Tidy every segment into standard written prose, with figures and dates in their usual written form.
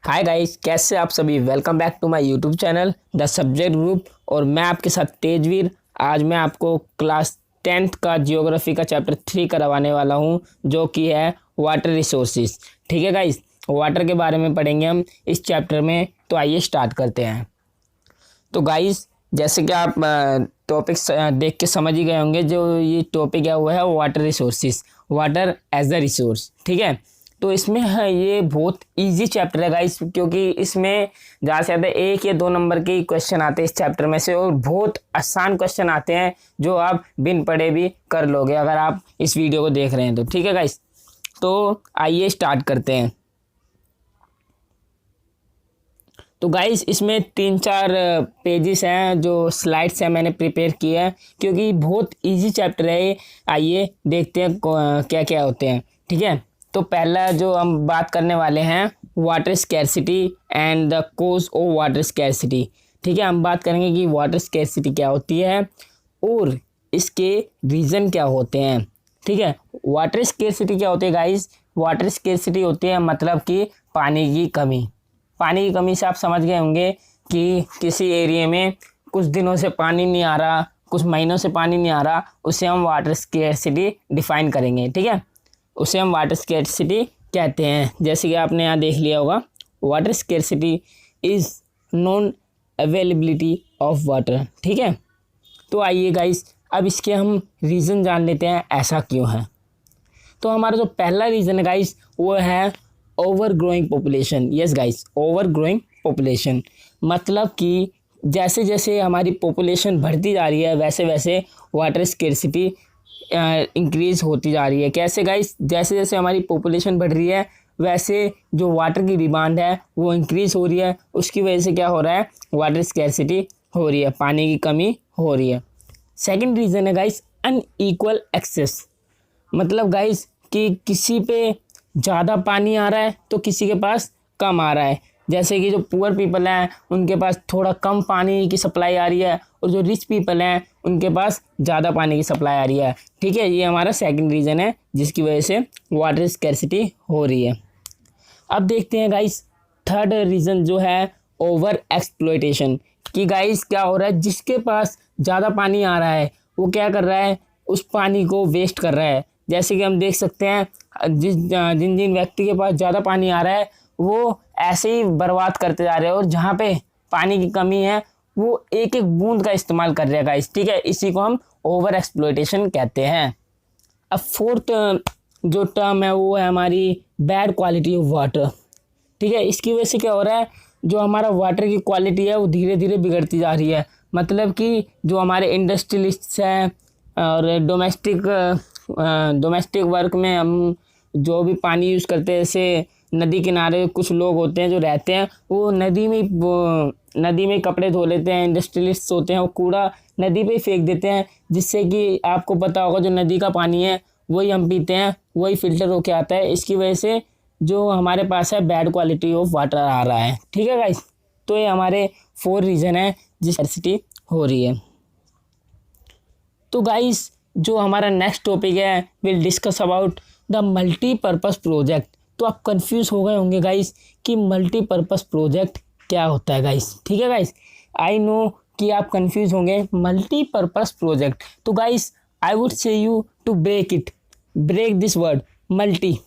Hi guys, कैसे आप सभी। Welcome back to my YouTube channel the subject group. और मैं आपके साथ तेजवीर। आज मैं आपको क्लास 10th का जियोग्राफी का चैप्टर 3 करवाने वाला हूं, जो कि है वाटर रिसोर्सेज। ठीक है गाइस, वाटर के बारे में पढ़ेंगे हम इस चैप्टर में। तो आइए स्टार्ट करते हैं। तो गाइस, जैसे कि आप टॉपिक देख के समझ ही गए होंगे, जो ये टॉपिक है वो है water resources, water as a resource. ठीक है, तो इसमें है ये बहुत इजी चैप्टर है गाइस, क्योंकि इसमें ज़्यादा से ज़्यादा 1 या 2 नंबर के क्वेश्चन आते हैं इस चैप्टर में से, और बहुत आसान क्वेश्चन आते हैं जो आप बिन पढ़े भी कर लोगे अगर आप इस वीडियो को देख रहे हैं तो। ठीक है गाइस, तो आइए स्टार्ट करते हैं। तो गाइस, इसमें 3-4 पेजेस हैं, जो स्लाइड्स हैं मैंने प्रिपेयर किए हैं, क्योंकि बहुत इजी चैप्टर है ये। आइए देखते हैं क्या क्या होते हैं। ठीक है, तो पहला जो हम बात करने वाले हैं, water scarcity and the cause of water scarcity. ठीक है, हम बात करेंगे कि वाटर स्कैरसिटी क्या होती है और इसके रीज़न क्या होते हैं। ठीक है, वाटर स्कैरसिटी क्या होती है गाइस? वाटर स्कैरसिटी होती है मतलब कि पानी की कमी। पानी की कमी से आप समझ गए होंगे कि किसी एरिया में कुछ दिनों से पानी नहीं आ रहा, कुछ महीनों से पानी नहीं आ रहा, उसे हम वाटर स्कैरसिटी डिफाइन करेंगे। ठीक है, उसे हम वाटर स्कैरसिटी कहते हैं। जैसे कि आपने यहाँ देख लिया होगा, water scarcity is non availability of water. ठीक है, तो आइए गाइस, अब इसके हम रीज़न जान लेते हैं ऐसा क्यों है। तो हमारा जो पहला रीज़न है गाइस, वो है over growing population. Yes guys, over growing population मतलब कि जैसे जैसे हमारी पॉपुलेशन बढ़ती जा रही है, वैसे वैसे वाटर स्कैरसिटी इंक्रीज़ होती जा रही है। कैसे गाइस? जैसे जैसे हमारी पॉपुलेशन बढ़ रही है, वैसे जो वाटर की डिमांड है वो इंक्रीज़ हो रही है। उसकी वजह से क्या हो रहा है? वाटर स्कैरसिटी हो रही है, पानी की कमी हो रही है। सेकंड रीज़न है गाइस, अनइक्वल एक्सेस। मतलब गाइस कि किसी पे ज़्यादा पानी आ रहा है तो किसी के पास कम आ रहा है। जैसे कि जो पुअर पीपल हैं उनके पास थोड़ा कम पानी की सप्लाई आ रही है, और जो रिच पीपल हैं उनके पास ज़्यादा पानी की सप्लाई आ रही है। ठीक है, ये हमारा सेकंड रीज़न है जिसकी वजह से वाटर स्कैरसिटी हो रही है। अब देखते हैं गाइस, थर्ड रीज़न जो है ओवर एक्सप्लॉयटेशन। कि गाइस क्या हो रहा है, जिसके पास ज़्यादा पानी आ रहा है वो क्या कर रहा है? उस पानी को वेस्ट कर रहा है। जैसे कि हम देख सकते हैं, जिन जिन व्यक्ति के पास ज़्यादा पानी आ रहा है वो ऐसे ही बर्बाद करते जा रहे हैं, और जहाँ पे पानी की कमी है वो एक एक बूंद का इस्तेमाल कर रहे हैं गाइस। ठीक है, इसी को हम ओवर एक्सप्लॉयटेशन कहते हैं। अब फोर्थ जो टर्म है वो है हमारी बैड क्वालिटी ऑफ वाटर। ठीक है, इसकी वजह से क्या हो रहा है, जो हमारा वाटर की क्वालिटी है वो धीरे धीरे बिगड़ती जा रही है। मतलब कि जो हमारे इंडस्ट्रियलिस्ट्स हैं और डोमेस्टिक वर्क में हम जो भी पानी यूज़ करते हैं, जैसे नदी किनारे कुछ लोग होते हैं जो रहते हैं, वो नदी में कपड़े धो लेते हैं। इंडस्ट्रियलिस्ट होते हैं, वो कूड़ा नदी पे ही फेंक देते हैं, जिससे कि आपको पता होगा जो नदी का पानी है वही हम पीते हैं, वही फिल्टर होके आता है। इसकी वजह से जो हमारे पास है बैड क्वालिटी ऑफ वाटर आ रहा है। ठीक है गाइस, तो ये हमारे 4 रीज़न है जिस स्कैरसिटी हो रही है। तो गाइस, जो हमारा नेक्स्ट टॉपिक है, will discuss about the multipurpose project. तो आप कंफ्यूज हो गए होंगे गाइस कि मल्टीपर्पज़ प्रोजेक्ट क्या होता है गाइस। ठीक है गाइस, आई नो कि आप कंफ्यूज होंगे मल्टीपर्पज़ प्रोजेक्ट। तो guys, I would say you to break this word multi.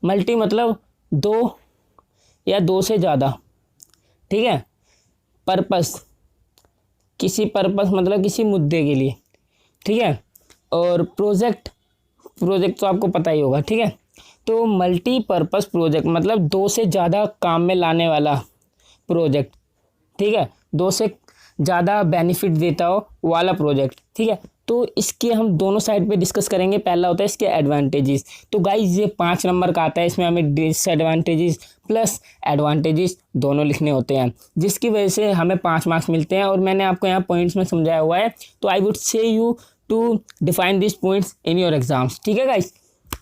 Multi मतलब 2 या 2 से ज़्यादा। ठीक है, पर्पस किसी पर्पस मतलब किसी मुद्दे के लिए। ठीक है, और प्रोजेक्ट तो आपको पता ही होगा। ठीक है, तो मल्टीपर्पज़ प्रोजेक्ट मतलब 2 से ज़्यादा काम में लाने वाला प्रोजेक्ट। ठीक है, 2 से ज़्यादा बेनिफिट देता हो वाला प्रोजेक्ट। ठीक है, तो इसके हम दोनों साइड पे डिस्कस करेंगे। पहला होता है इसके एडवांटेजेस। तो गाइस, ये 5 नंबर का आता है, इसमें हमें डिसएडवांटेजेस प्लस एडवांटेजेस दोनों लिखने होते हैं, जिसकी वजह से हमें 5 मार्क्स मिलते हैं। और मैंने आपको यहाँ पॉइंट्स में समझाया हुआ है, तो I would say you to define this points in your exams. ठीक है गाइस,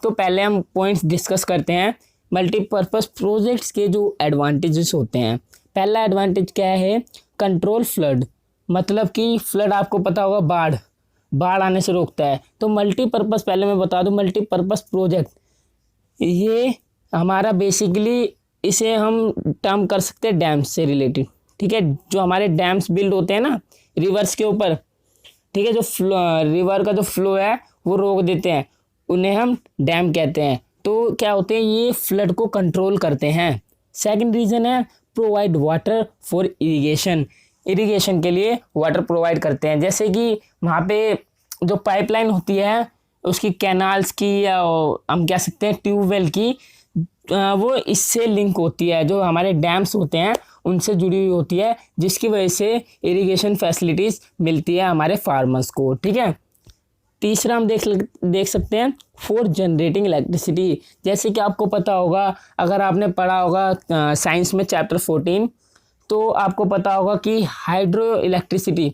तो पहले हम पॉइंट्स डिस्कस करते हैं मल्टीपर्पज़ प्रोजेक्ट्स के जो एडवांटेजेस होते हैं। पहला एडवांटेज क्या है? Control flood. मतलब कि फ्लड आपको पता होगा, बाढ़ आने से रोकता है। तो मल्टीपर्पज़, पहले मैं बता दूं, मल्टीपर्पज़ प्रोजेक्ट ये हमारा बेसिकली इसे हम टर्म कर सकते हैं डैम्स से रिलेटेड, ठीक है। जो हमारे डैम्स बिल्ड होते हैं ना रिवर्स के ऊपर, ठीक है, जो रिवर का जो फ्लो है वो रोक देते हैं, उन्हें हम डैम कहते हैं। तो क्या होते हैं, ये फ्लड को कंट्रोल करते हैं। सेकंड रीज़न है provide water for irrigation, irrigation के लिए वाटर प्रोवाइड करते हैं। जैसे कि वहाँ पे जो पाइपलाइन होती है उसकी, कैनाल्स की, या हम कह सकते हैं ट्यूबवेल की, वो इससे लिंक होती है, जो हमारे डैम्स होते हैं उनसे जुड़ी हुई होती है, जिसकी वजह से इरिगेशन फैसिलिटीज़ मिलती है हमारे फार्मर्स को, ठीक है। तीसरा हम देख सकते हैं फॉर जनरेटिंग इलेक्ट्रिसिटी। जैसे कि आपको पता होगा, अगर आपने पढ़ा होगा साइंस में चैप्टर 14, तो आपको पता होगा कि हाइड्रो इलेक्ट्रिसिटी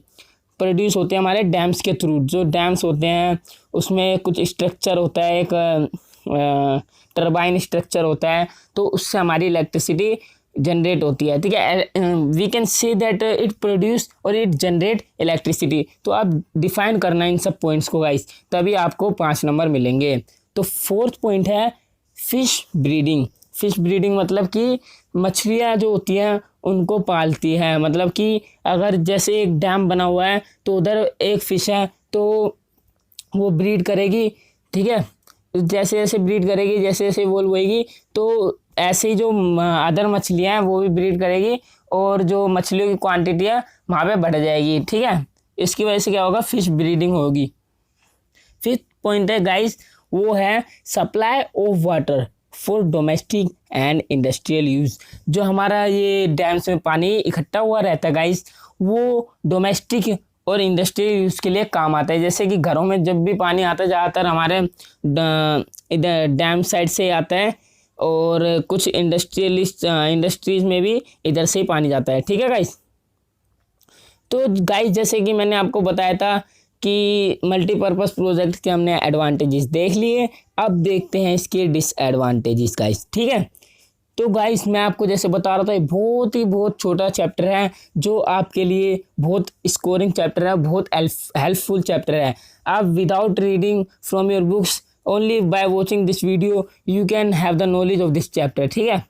प्रोड्यूस होते हैं हमारे डैम्स के थ्रू। जो डैम्स होते हैं उसमें कुछ स्ट्रक्चर होता है, एक टरबाइन स्ट्रक्चर होता है, तो उससे हमारी इलेक्ट्रिसिटी जनरेट होती है, ठीक है। We can say that it produce और इट जनरेट इलेक्ट्रिसिटी। तो आप डिफाइन करना इन सब पॉइंट्स को गाइस, तभी आपको 5 नंबर मिलेंगे। तो फोर्थ पॉइंट है फिश ब्रीडिंग। फिश ब्रीडिंग मतलब कि मछलियाँ जो होती हैं उनको पालती है। मतलब कि अगर जैसे एक डैम बना हुआ है तो उधर एक फिश है, तो वो ब्रीड करेगी, ठीक है। जैसे जैसे ब्रीड करेगी, जैसे जैसे वो होएगी, तो ऐसे ही जो अदर मछलियाँ हैं वो भी ब्रीड करेगी, और जो मछलियों की क्वांटिटी है वहाँ पे बढ़ जाएगी, ठीक है। इसकी वजह से क्या होगा, फिश ब्रीडिंग होगी। फिफ्थ पॉइंट है गाइस, वो है supply of water for domestic and industrial use. जो हमारा ये डैम्स में पानी इकट्ठा हुआ रहता है गाइस, वो डोमेस्टिक और इंडस्ट्रियल यूज़ के लिए काम आता है। जैसे कि घरों में जब भी पानी आता है, ज़्यादातर हमारे इधर डैम साइड से आता है, और कुछ इंडस्ट्रीज़ में भी इधर से ही पानी जाता है, ठीक है गाइस। तो गाइस जैसे कि मैंने आपको बताया था कि मल्टीपर्पज़ प्रोजेक्ट के हमने एडवांटेजेस देख लिए, अब देखते हैं इसके डिसएडवांटेजेस गाइस, ठीक है। तो गाइस मैं आपको जैसे बता रहा था, बहुत छोटा चैप्टर है, जो आपके लिए बहुत स्कोरिंग चैप्टर है, बहुत हेल्पफुल चैप्टर है। आप without reading from your books, only by watching this video you can have the knowledge of this chapter, ठीक है।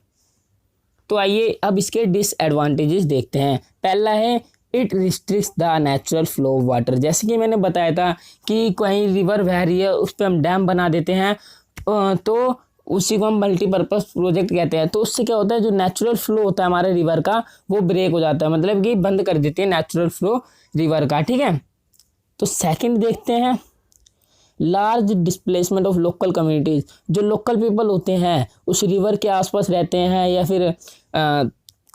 तो आइए अब इसके डिसएडवांटेजेस देखते हैं। पहला है it restricts the natural flow of water. जैसे कि मैंने बताया था कि कहीं रिवर बह रही है, उस पर हम डैम बना देते हैं, तो उसी को हम मल्टीपर्पज़ प्रोजेक्ट कहते हैं। तो उससे क्या होता है, जो नेचुरल फ्लो होता है हमारे रिवर का, वो ब्रेक हो जाता है, मतलब कि बंद कर देते हैं नेचुरल फ्लो रिवर का, ठीक है। तो सेकंड देखते हैं large displacement of local communities. जो लोकल पीपल होते हैं उस रिवर के आसपास रहते हैं, या फिर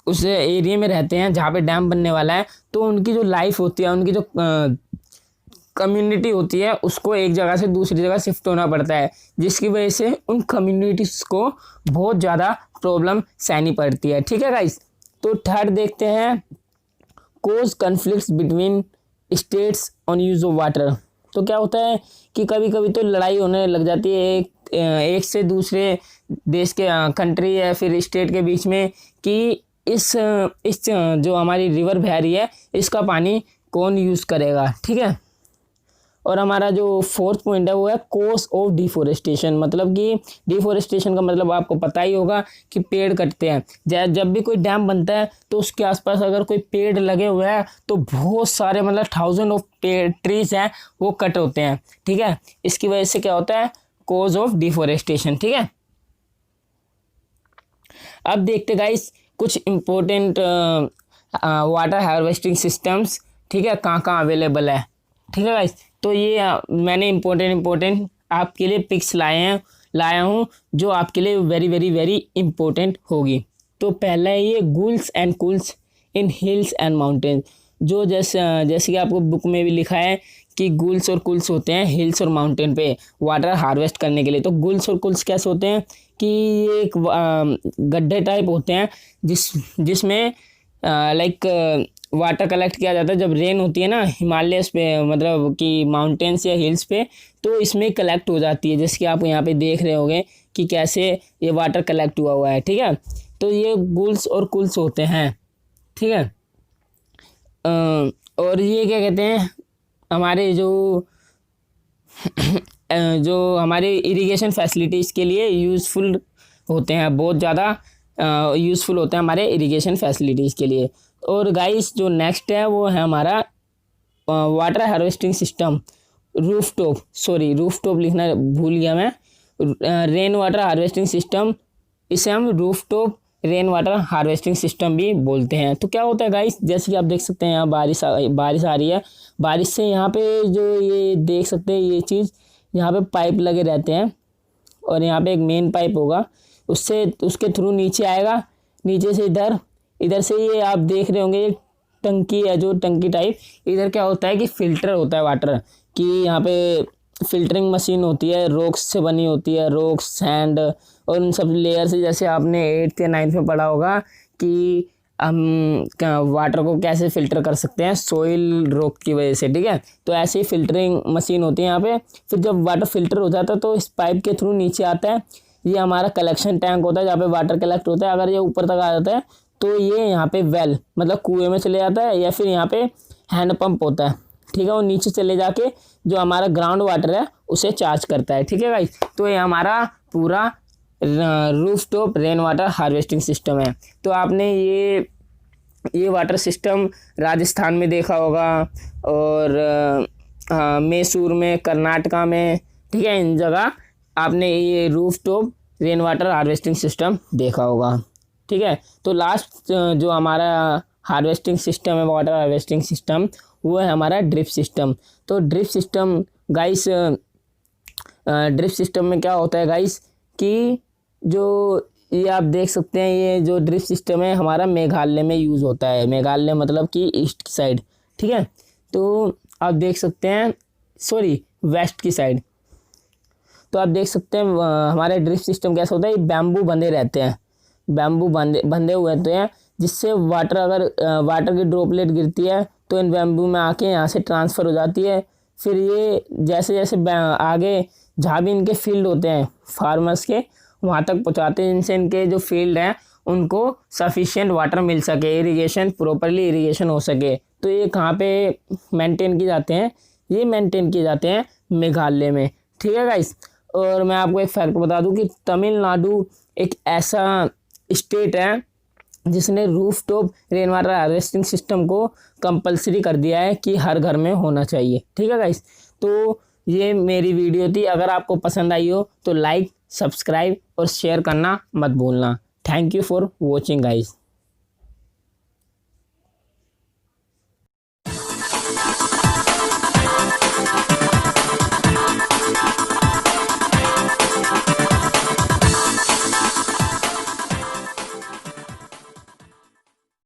उस एरिया में रहते हैं जहाँ पे डैम बनने वाला है, तो उनकी जो लाइफ होती है, उनकी जो कम्युनिटी होती है, उसको एक जगह से दूसरी जगह शिफ्ट होना पड़ता है, जिसकी वजह से उन कम्युनिटीज़ को बहुत ज़्यादा प्रॉब्लम सहनी पड़ती है, ठीक है गाइस। तो थर्ड देखते हैं cause conflicts between states on use of water. तो क्या होता है कि कभी कभी तो लड़ाई होने लग जाती है एक से दूसरे देश के कंट्री या फिर स्टेट के बीच में, कि इस जो हमारी रिवर बह रही है इसका पानी कौन यूज़ करेगा, ठीक है। और हमारा जो फोर्थ पॉइंट है वो है कॉज ऑफ डिफोरेस्टेशन। मतलब कि डिफोरेस्टेशन का मतलब आपको पता ही होगा कि पेड़ कटते हैं। जब भी कोई डैम बनता है तो उसके आसपास अगर कोई पेड़ लगे हुए हैं तो बहुत सारे, मतलब 1000 ऑफ ट्रीज हैं वो कट होते हैं, ठीक है। इसकी वजह से क्या होता है, कॉज ऑफ डिफोरेस्टेशन, ठीक है। अब देखते गाइस कुछ इम्पोर्टेंट वाटर हार्वेस्टिंग सिस्टम्स, ठीक है, कहाँ अवेलेबल है, ठीक है गाइस। तो ये मैंने इम्पोर्टेंट आपके लिए पिक्स लाया हूँ जो आपके लिए वेरी वेरी वेरी इम्पोर्टेंट होगी। तो पहला है ये guls and kuls in hills and mountain. जो जैसे कि आपको बुक में भी लिखा है कि गुल्स और कुल्स होते हैं हिल्स और माउंटेन पे वाटर हार्वेस्ट करने के लिए। तो गुल्स और कुल्स कैसे होते हैं कि ये एक गड्ढे टाइप होते हैं जिसमें लाइक वाटर कलेक्ट किया जाता है जब रेन होती है ना हिमालयस पे, मतलब कि माउंटेन्स या हिल्स पे, तो इसमें कलेक्ट हो जाती है, जैसे कि आप यहाँ पे देख रहे होंगे कि कैसे ये वाटर कलेक्ट हुआ है, ठीक है। तो ये गुल्स और कुल्स होते हैं, ठीक है। और ये क्या कहते हैं, हमारे जो हमारे इरिगेशन फैसिलिटीज़ के लिए यूज़फुल होते हैं, बहुत ज़्यादा यूज़फुल होते हैं हमारे इरिगेशन फैसिलिटीज़ के लिए। और गाइस जो नेक्स्ट है वो है हमारा वाटर हार्वेस्टिंग सिस्टम, रूफटॉप लिखना भूल गया मैं। रेन वाटर हार्वेस्टिंग सिस्टम, इसे हम rooftop rain water harvesting system भी बोलते हैं। तो क्या होता है गाइस, जैसे कि आप देख सकते हैं यहाँ बारिश आ रही है। बारिश से यहाँ पे जो ये देख सकते हैं ये चीज़, यहाँ पे पाइप लगे रहते हैं और यहाँ पे एक मेन पाइप होगा, उसके थ्रू नीचे आएगा, नीचे से इधर से ये आप देख रहे होंगे ये टंकी है, जो टंकी टाइप। इधर क्या होता है कि फ़िल्टर होता है वाटर कि यहाँ पे फ़िल्टरिंग मशीन होती है, रॉक्स से बनी होती है, रॉक्स, सैंड और उन सब लेयर से। जैसे आपने 8th या 9th में पढ़ा होगा कि हम वाटर को कैसे फ़िल्टर कर सकते हैं सॉइल रॉक की वजह से, ठीक है। तो ऐसे ही फ़िल्टरिंग मशीन होती है यहाँ पे। फिर जब वाटर फ़िल्टर हो जाता है तो इस पाइप के थ्रू नीचे आता है। ये हमारा कलेक्शन टैंक होता है जहाँ पे वाटर कलेक्ट होता है। अगर ये ऊपर तक आ जाता है तो ये यहाँ पे वेल मतलब कुएं में चले जाता है, या फिर यहाँ पे हैंड पंप होता है, ठीक है। वो नीचे चले जाके जो हमारा ग्राउंड वाटर है उसे चार्ज करता है, ठीक है गाइस। तो ये हमारा पूरा rooftop rain water harvesting system है। तो आपने ये वाटर सिस्टम राजस्थान में देखा होगा और मैसूर में, कर्नाटका में, ठीक है, इन जगह आपने ये rooftop rain water harvesting system देखा होगा, ठीक है। तो लास्ट जो हमारा हार्वेस्टिंग सिस्टम है, वाटर हार्वेस्टिंग सिस्टम, वो है हमारा ड्रिप सिस्टम। तो drip system guys, drip system में क्या होता है गाइस कि जो ये आप देख सकते हैं, ये जो ड्रिप सिस्टम है हमारा मेघालय में यूज़ होता है। मेघालय मतलब कि ईस्ट की साइड, ठीक है। तो आप देख सकते हैं, वेस्ट की साइड। तो आप देख सकते हैं हमारे ड्रिप सिस्टम कैसा होता है, ये बैम्बू बंधे रहते हैं, बैम्बू बंधे हुए होते हैं, जिससे वाटर की ड्रॉपलेट गिरती है तो इन बैम्बू में आके यहाँ से ट्रांसफ़र हो जाती है। फिर ये जैसे जैसे आगे जहाँ भी इनके फील्ड होते हैं फार्मर्स के, वहाँ तक पहुँचाते हैं, जिनसे इनके जो फील्ड हैं उनको सफिशिएंट वाटर मिल सके, प्रॉपरली इरिगेशन हो सके। तो ये कहाँ पे मेंटेन किए जाते हैं, ये मेंटेन किए जाते हैं मेघालय में, ठीक है गाइस। और मैं आपको एक फैक्ट बता दूं कि तमिलनाडु एक ऐसा स्टेट है जिसने rooftop rain water harvesting system को कंपलसरी कर दिया है कि हर घर में होना चाहिए, ठीक है गाइस। तो ये मेरी वीडियो थी। अगर आपको पसंद आई हो तो लाइक, सब्सक्राइब और शेयर करना मत भूलना। Thank you for watching guys.